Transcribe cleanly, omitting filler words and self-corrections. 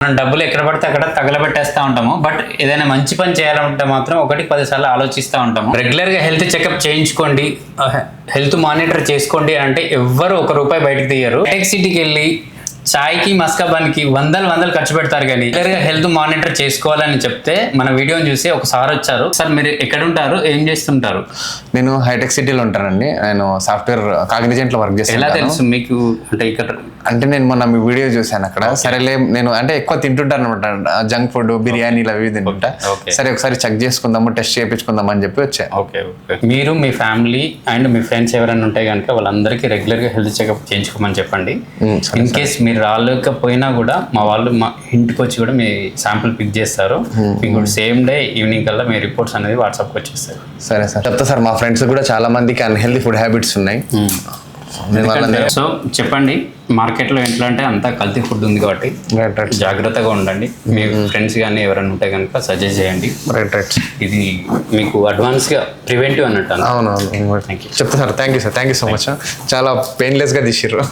మనం డబ్బులు ఎక్కడ పడితే అక్కడ తగలబెట్టేస్తూ ఉంటాము. బట్ ఏదైనా మంచి పని చేయాలంటే మాత్రం 1-10 సార్లు ఆలోచిస్తూ ఉంటాము. రెగ్యులర్గా హెల్త్ చెకప్ చేయించుకోండి, హెల్త్ మానిటర్ చేసుకోండి అంటే ఎవ్వరు ₹1 బయటకు తీయరు. హైటెక్ సిటీకి వెళ్ళి చాయ్కి మస్కాబాన్కి వందలు ఖర్చు పెడతారు. కానీ రెగ్యులర్గా హెల్త్ మానిటర్ చేసుకోవాలని చెప్తే మన వీడియోని చూసి ఒకసారి వచ్చారు. సార్ మీరు ఎక్కడ ఉంటారు, ఏం చేస్తుంటారు? నేను హైటెక్ సిటీలో ఉంటానండి. నేను సాఫ్ట్వేర్ కాగ్నిజెంట్ లో వర్క్ చేస్తాను. ఎలా తెలుసు మీకు? అంటే ఇక్కడ అంటే నేను మొన్న మీ వీడియో చూసాను అక్కడ. సరేలే, నేను అంటే ఎక్కువ తింటుంటాను అనమాట, జంక్ ఫుడ్, బిర్యానీలు అవి తింటుంటా. సరే ఒకసారి చెక్ చేసుకుందాము, టెస్ట్ చేయించుకుందాం అని చెప్పి వచ్చా. ఓకే. మీరు మీ ఫ్యామిలీ అండ్ మీ ఫ్రెండ్స్ ఎవరైనా ఉంటే కనుక వాళ్ళందరికీ రెగ్యులర్గా హెల్త్ చెకప్ చేయించుకోమని చెప్పండి. ఇన్ కేస్ మీరు రాలేకపోయినా కూడా మా వాళ్ళు మా ఇంటికి వచ్చి కూడా మీ శాంపుల్ పిక్ చేస్తారు. మీకు సేమ్ డే ఈవినింగ్ కల్లా మీ రిపోర్ట్స్ అనేది వాట్సాప్కి వచ్చేస్తారు. సరే సార్, చెప్తా సార్. మా ఫ్రెండ్స్ కూడా చాలా మందికి అన్హెల్దీ ఫుడ్ హ్యాబిట్స్ ఉన్నాయి. సో చెప్పండి, మార్కెట్లో ఎట్లా అంటే అంతా కల్తీ ఫుడ్ ఉంది కాబట్టి జాగ్రత్తగా ఉండండి. మీ ఫ్రెండ్స్ కానీ ఎవరైనా ఉంటే కనుక సజెస్ట్ చేయండి. ఇది మీకు అడ్వాన్స్గా ప్రివెంటివ్ అన్నట్టు. అవునవును, చెప్తా sir. Thank you sir, thank you so much. చాలా పెయిన్లెస్గా తీసిర్రు.